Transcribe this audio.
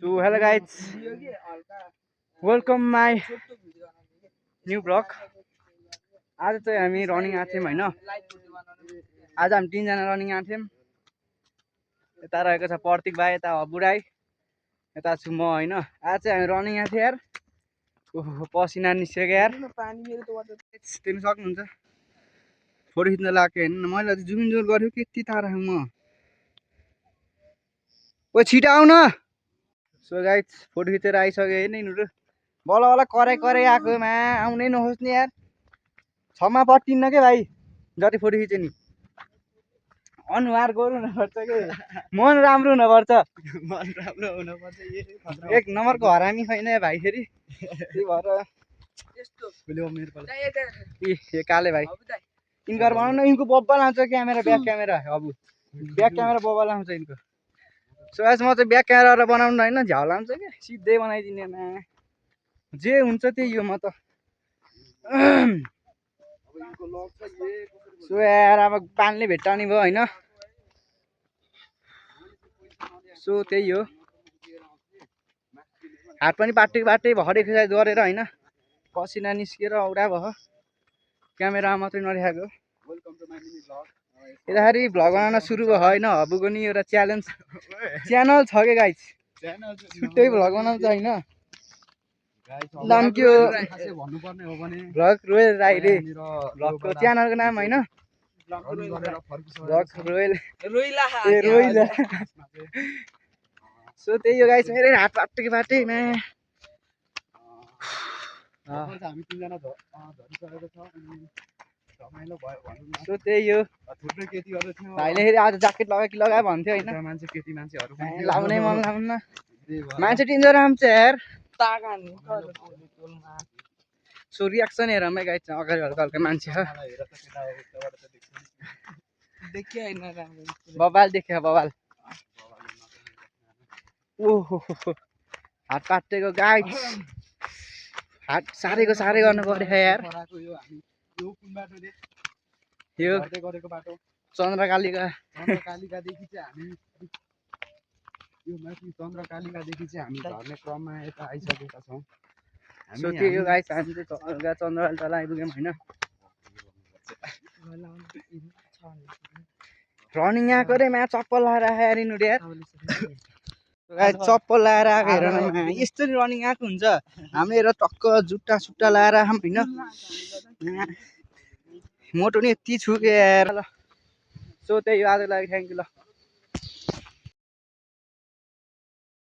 So hello guys, welcome my new vlog. आज चाहिँ हामी रनिङ आएको थियौँ हैन। आज हामी 3 जना रनिङ आएको थियौँ। यता रहेको छ प्रतीक भाइ, यता बुढाई, यता छु म हैन। आज चाहिँ हामी रनिङ आएको थियौँ यार। ओहो पसिना निस्क्यो यार। तिर्नु सक्नुहुन्छ। फोटो खिच्न लाग्यो हैन। मैले जुम जोर गर्यो त्यति टाढा म। ओ छिटो आउ न। सो गाइस फोटो खिचेर आइसक्यो हैन यिनीहरु। बल्ल बल्ल कराई आएको मा आउनै नखोज्ने यार। क्षमा पट्टिन्न के भाइ। जति फोटो खिचे नि अनुहार गोरु हुनुपर्छ के मन राम्रो हुनुपर्छ। मन राम्रो हुनुपर्छ। एक नम्बरको हरामी छैन भाइ फेरि। त्यही भएर यस्तो बुल्यो मेरो पालो। ए काले भाइ इनकर बनाउन इनको बब्बा लाउँछ क्यामेरा ब्याक क्यामेरा अब ब्याक क्यामेरा बब्बा लाउँछ इनको। सो गाइस म चाहिँ ब्याक क्यामेरा बनाउनु हैन झ्याउ लाउँछ के सिधै बनाइदिने मा जे हुन्छ त्यही हो म त। सो यार अब पानीले भेट्टाउने भयो हैन। सो त्यही हो हात पनि पाटे भर्खर एक्सर्साइज गरेर हैन पसिना निस्केर औडा भयो। क्यामेरा मात्रै नदेखाएको। यताखेरि भ्लग बनाउन सुरु भयो हैन। हबुको नि एउटा च्यानल छ के गाइस। छुट्टै भ्लग बनाउँछ हैन। नाम के हो भन्नुपर्ने हो भने भ्लग रोयल राई रे। भ्लगको च्यानलको नाम हैन भ्लग रोयल रोइला। सो त्यही हो गाइस मेरो हात पाटे मा। हामी 3 जना झरिसकेको छ अनि रमाइलो भयो भन्नु न। सो त्यही हो थुप्रै केटीहरु थियो। भाइले फेरि आज ज्याकेट लगायो भन्थ्यो हैन। मान्छे केटी मान्छेहरु पनि लाउनै मन लाउन्न। मान्छे टिन्जर आउँछ यार। सो रियाक्सन हेर म गाइस अगाडि हल्का मान्छे छ। देखियो हैन राम्रो बबाल देख्यो बबाल। ओहो हात पाटेको गाइस। हात सारेको सारे गर्नु पर्यो यार। यो गरेको बाटो चन्द्रकालिका देखि चाहिँ हामी यो माथि चन्द्रकालिकादेखि चाहिँ हामी झर्ने क्रममा यता आइसकेका छौँ। सो त्यही हो गाइस हामी चाहिँ चन्द्रकालिका आइपुग्यौँ हैन। रनिङ आएको रे मा चप्पल लगाएर आयो यार यिनीहरु यार। गाइस चप्पल लगाएर आएको हेर न यस्तरी रनिङ आएको हुन्छ। हामीले हेर टक्क जुत्ता सुट्टा लगाएर आम हैन। मोटो नि यति छु के यार। सो त्यही हो आजको लागि थ्यांक यू ल।